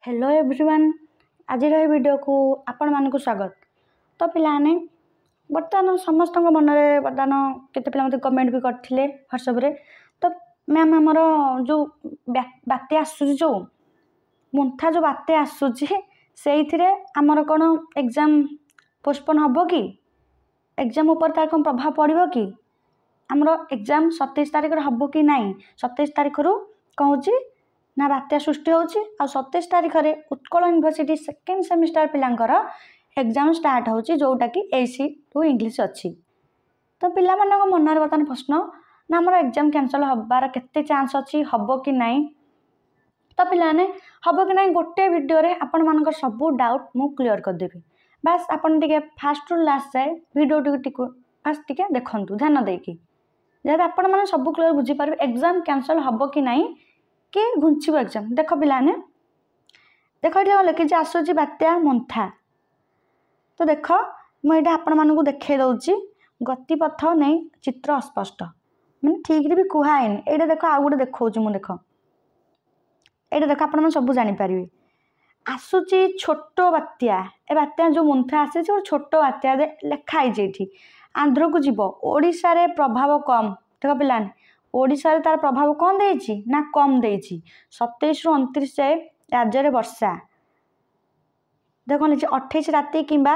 Hello everyone आज video को आपण मानक स्वागत। तो पिलाने बर्तमान समस्त मन में बर्तमान केते पिला मते कमेंट भी करथिले व्हाट्सएप रे। तो मैम हमर जो बाते आसुची जो मुंथा जो बाते आसुची सेइथिरे हमर कोन एग्जाम पोस्टपोन हबो कि एग्जाम ऊपर तार कोन प्रभाव पड़िबो कि हमर एग्जाम 27 तारिख रे हबो कि नाही। 27 तारिख रु कहूची ना बात्या सृष्टि होची आ 27 तारिख रे उत्कल यूनिवर्सिटी सेकेंड सेमिस्टर पिलांकर एग्जाम स्टार्ट होची जोटा कि AC2 इंग्लिश अच्छी। तो पिला मानक मन में बर्तमान प्रश्न ना हमर एग्जाम कैंसल हबार केते चांस अच्छी हबो कि नाही। तो पिलाने हबो कि नाही गोटे वीडियो रे आपण मानकर सब डाउट मु क्लियर कर देबी। बस आपण टिके फास्ट रु लास्ट जाए वीडियो टिके फास्ट टिके देखंतु ध्यान देकी जब आपण माने सब क्लियर बुझी पारबे एग्जाम कैंसल हबो कि नाही कि घुंचीब एग्जाम। देख पिलाने देख ये लिखी आसूची बात्या मुंथा। तो देख मुझे आपण मानक देखे दौची गतिपथ नहीं चित्र अस्पष्ट मैंने ठीक भी कहुन ये देख आउ गोटे देखा मुझे देख ये देख आप सब जापर आसूची छोट बात्या ए बात्या जो मुंथा आसे गोटे छोट बात्या लिखाई आंध्र को जीव ओडिशा रे प्रभाव कम। देख पिलाने ओडिशा रे तार प्रभाव कौन देइछि ना कम देइछि। 27 रु 29 जाए राज्य रे वर्षा। देखो लिखि 28 राति किंबा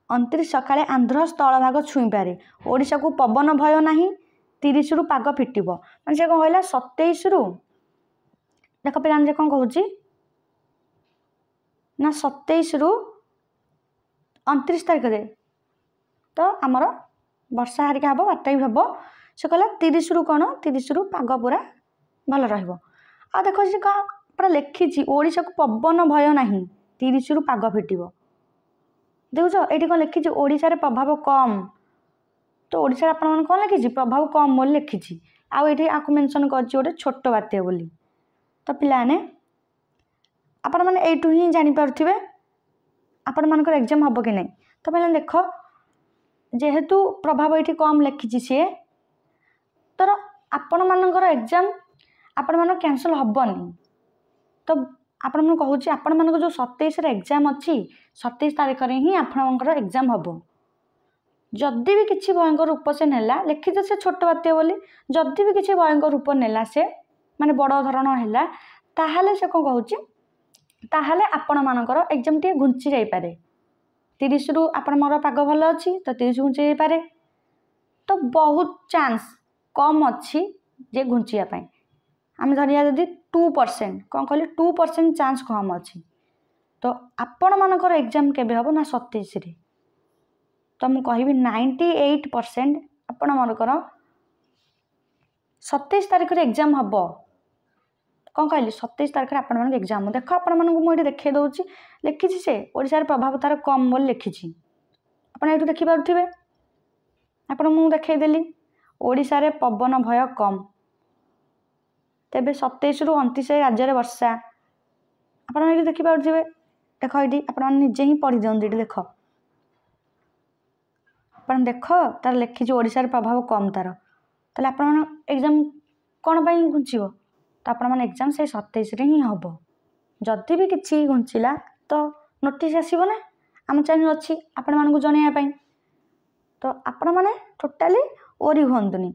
29 सकाळे आंध्र स्थल भाग छुई पारे। ओडिशा को पवन भय नाही 30 रु पाग फिटिबो माने से कोन कहला 27 रु देखो पिलान जे कोन कहूची ना 27 रु 29 तारिख रे तो हमर वर्षा हरिका हबो बाटा भी हबो। से कहला 30 रु कौन 30 रु पाग पूरा भल रहिबो। आ देखो जे का पूरा लिखिछि ओडिशा को पवन भय नाही 30 रु पाग फिटिबो। देखो एठी कोन लिखिछि ओडिशा रे प्रभाव कम। तो ओडिशा आपण मन कोन लिखिछि प्रभाव कम बोल लिखिछि आ एठी आकु मेंशन करछि ओटे छोट बाते बोली। तो पिलाने आपण मन एठु ही जानि परथिबे आपण मानकर एग्जाम हबो कि नै। तो पहले देखो जेहेतु प्रभाव एठी कम लिखिछि से तर आपण मानकर एग्जाम आपण मान कैंसल हबनी। तो आपण मन कहूची आपण मानक जो 27 रे एग्जाम अच्छी 27 तारिख रे ही आपण मानकर एग्जाम हबो। जदि भी किछि भयंकर रूप से नेला लिखि दे से छोट बाते बोली जदि भी किछि भयंकर रूप नेला से माने बड़ धरण हैला ताहाले से को कहूची ताहाले आपण मानकर एग्जाम टी घुंची जाई पारे। 30 रु आपण मोर पाग भल अछि तो 30 घुंची जाई पारे। तो बहुत चांस कम अच्छी जे घुंचिया पाई आम धरिया जदि 2% कौन कहले 2% चांस कम अच्छी। तो आपण मानकर एग्जाम केबे हबो ना 27 रे। तो मु कहबी 98% आपण मानकर 27 तारिख रे एग्जाम हबो। कौन कहली 27 तारिख रे आपण मानक एग्जाम देख आपण मानक मु एठी देखे दउची लिखिछि से ओडिसा रे प्रभाव तार कम बोल लिखिछि आपण एठु देखि पारुथिबे। आपण मु देखे देली ओडिशा रे पवन भय कम तेबे 27 रु 29 राज्य रे वर्षा आपण एठी देखि पारुथिबे। देखो एठी आपण निजे ही पढ़ी दियंती एठी देखो आपण देखो तार लिखि जो ओडिशा रे प्रभाव कम तार तले आपण एग्जाम कोन पई घुंचिबो। तो आपण मन एग्जाम से 27 रे ही हबो। जदि भी किछि घुंचिला तो नोटिस आसीबो ना हम चैनल अछि आपण मानकु जणैया पई। तो आपण माने टोटली ओरी हुंतुनी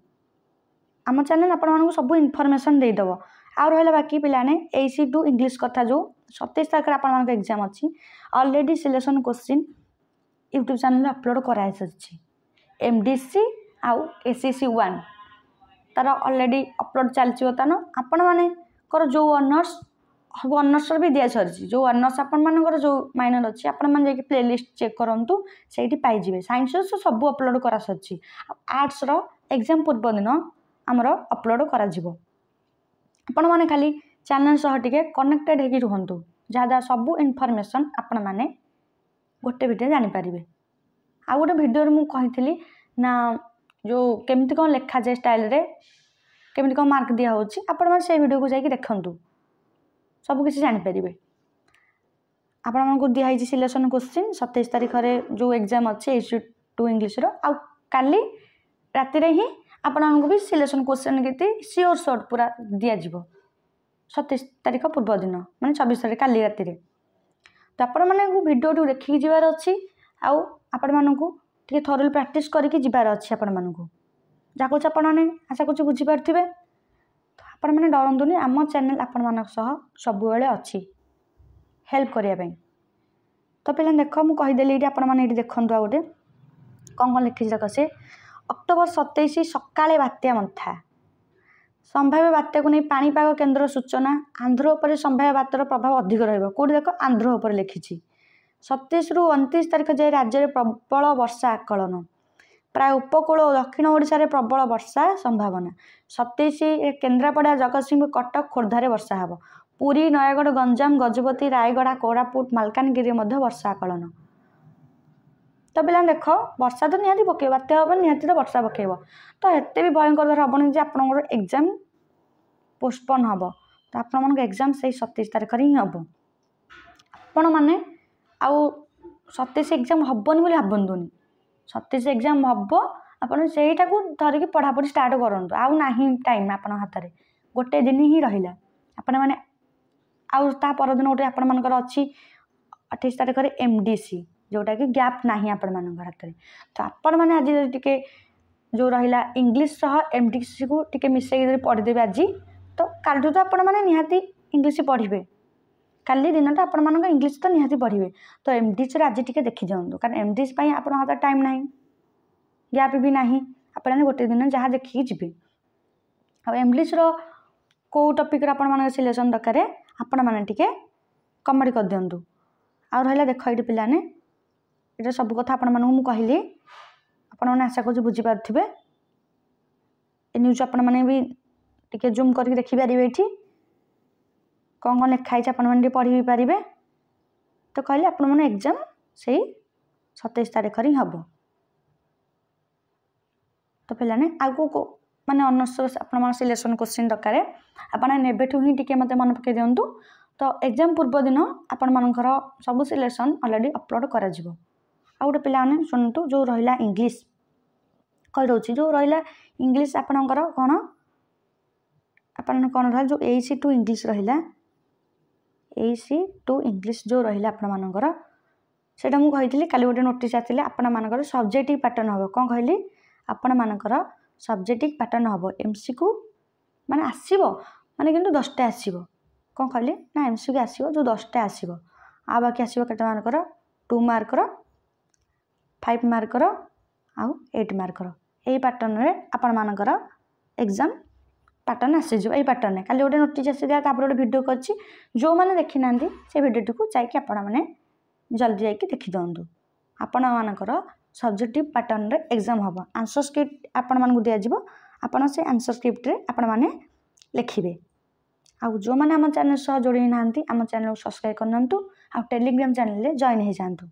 आम चैनल आपण मानकु सब इनफॉरमेशन दे दबो। आ रहला बाकी पिलाने AC2 इंग्लिश कथा जो 27 तारिख आपण मानक एग्जाम अछि already selection question YouTube channel upload कराय सछि। MDC आउ ACC1 तार ऑलरेडी अपलोड चलछि बतानो आपण माने कर जो ऑनर्स भी दिया सरछि जो ऑनर्स आपण मानकर जो माइनर अछि आपण मान जे प्लेलिस्ट चेक करंतु सेठी पाई जिवे। साइंस सब अपलोड करा सरछि आर्ट्स रो एग्जाम पूर्व दिन हमर अपलोड करा जिवो। आपण माने खाली चैनल सह टिके कनेक्टेड हेकि रहंतु जहाँ सब इनफॉरमेशन आपण माने गोटे वीडियो जानि पारिबे। आ गोटे वीडियो रे मु कहितली ना जो केमति कोन लेखा जे स्टाइल रे केमति कोन मार्क दिया होछि आपण माने से वीडियो को जाई कि देखंतु सब किसी जानि पारिबे। आपण मानकु दिया हिछि सिलेक्शन क्वेश्चन 27 तारिख रे जो एग्जाम अछि AC2 इंग्लिश रो आ काली राति रे ही आपण मानकु भी सिलेक्शन क्वेश्चन केते श्योर शॉर्ट पूरा दिया जिवो 27 तारिख पूर्व दिन माने 24 तारिख काली राति रे। तो आपण मानकु वीडियो देखिक जीवार अच्छी आउ आपण मानकु टिके थोरली प्रैक्टिस करके जीवार अच्छी आपण मानकु जा कुछ आपण माने आशा कुछ बुझी पारथिबे। तो आपण माने डरंतुनी आम चैनल आपण मानक सह सब बेले अच्छी हेल्प करिया पई। तो पिला देख मु कहि देली इडी आपण माने इडी देखंतु आ गोटे कौन कौन लिखी देख से अक्टोबर 27 सकाळे बात्या मंथा संभाव्य बात्या को नहीं पाणीपाग केन्द्र सूचना आंध्र उपर संभाव्य बात्यार प्रभाव अधिक रहिबो कोड देख आंध्र उपर लिखिछि 27 रु 29 तारिख जाए राज्य में प्रबल वर्षा आकलन प्राय उपकूल और दक्षिण ओडिशा रे प्रबल वर्षा संभावना 27 केन्द्रापड़ा जगतसिंहपुर कटक खोर्धारे वर्षा हेब पुरी नयगढ़ गंजाम गजपति रायगढ़ कोरापुट मालकानगिरी मध्य वर्षा आकलन। तो पिला देख वर्षा तो निहाती पकेब बात्या हम निहाती तो वर्षा पकेब तो एते भी भयंकर हेनी जे आपंकर एग्जाम पोस्टपोन हम तो आपण एग्जाम से 27 तारिख ही हम आपण मैंने आउ 27 एग्जाम हेनी बोली भावतुनि 27 एग्जाम हम आपड़ से धरिकी पढ़ापढ़ी स्टार्ट करूँ आउ ना टाइम आपण हाथ में गोटे दिन ही रहा आपण मैंने आउ ता परदिन गोटे आपण मानकर अच्छी 28 तारिख MDC जोटा कि गैप ना आपण मान हाथ में तो आपण मैंने आज टे जो रहा इंग्लीश सह MDC को टिके मिसेक पढ़ीदेवे आज तो काल तो आपण मैंने निहाती इंग्लीश पढ़े काली दिन तो आपण मान इंग्लीश तो निहाती पढ़े तो MDC आज टे देखी जाऊँ कारण MDC आप हाथ टाइम ना गैप भी ना आपने गोटे दिन जहाँ देखिए जी आ इंग्लीश को टॉपिक आपण मान सिलेक्शन दरकार आपण मैंने टिके कमेंट कर दिंतु आ रहा देख ये पिलाने ये सब कथा आपण मानू कहली आपण मैंने आशा कर बुझीपारे न्यूज आपण मैंने भी टिके जूम करके देखिपारे ये कौन कौन लिखाई आपने पढ़ी भी पारे तो कहले आपण मैंने एग्जाम से 27 तारिख ही हम। तो पिलाने आगो माने अनर्स आपण सिलेक्शन क्वेश्चन दरकार आपण नेबेठू ही टिके मते मन पके दिंतु तो एग्जाम पूर्व दिन आपण मानकर सब सिलेक्शन ऑलरेडी अपलोड करा जिवो। आ गोटे पिलाने शुणु जो रहा इंग्लीश कही रोची जो रहा इंग्लीश आपणकर कौन आपण कौन रहा जो AC2 इंग्लीश रहा AC2 इंग्लीश जो रहा आपण मानकर सेटा मु कही काली गोटे नोटिस आते आपण मानकर सब्जेक्टिव पैटर्न हम कौन कहली आपण मानकर सब्जेक्टिव पैटर्न हम MCQ माने आसीबो माने किंतु 10टा आसीबो कौन कहली ना MCQ आसीबो जो 10टा आसीबो आ बाकी आसीबो केटा मानकर 2 मार्कर 5 मार्कर आउ 8 मार्कर यही पैटर्न रे आपण मानकर एग्जाम पैटर्न आसीजो यही पैटर्न में काली गोटे नोटिस आसीदिया तापर गोटे वीडियो करछि जो माने देखि नांदी से वीडियो को जाइके आपण माने जल्दी जाइके देखि दंतु आपण मानकर सब्जेक्टिव पैटर्न रे एग्जाम हम आंसर स्क्रिप्ट आपण मानकु दिया जिवो आपण से आंसर स्क्रिप्ट रे आपण माने लिखिबे आ जो माने हम चैनल सह जोड़ी नांती हम चैनल को सब्सक्राइब करनंतु आ टेलीग्राम चैनल रे जॉइन हो जांतु।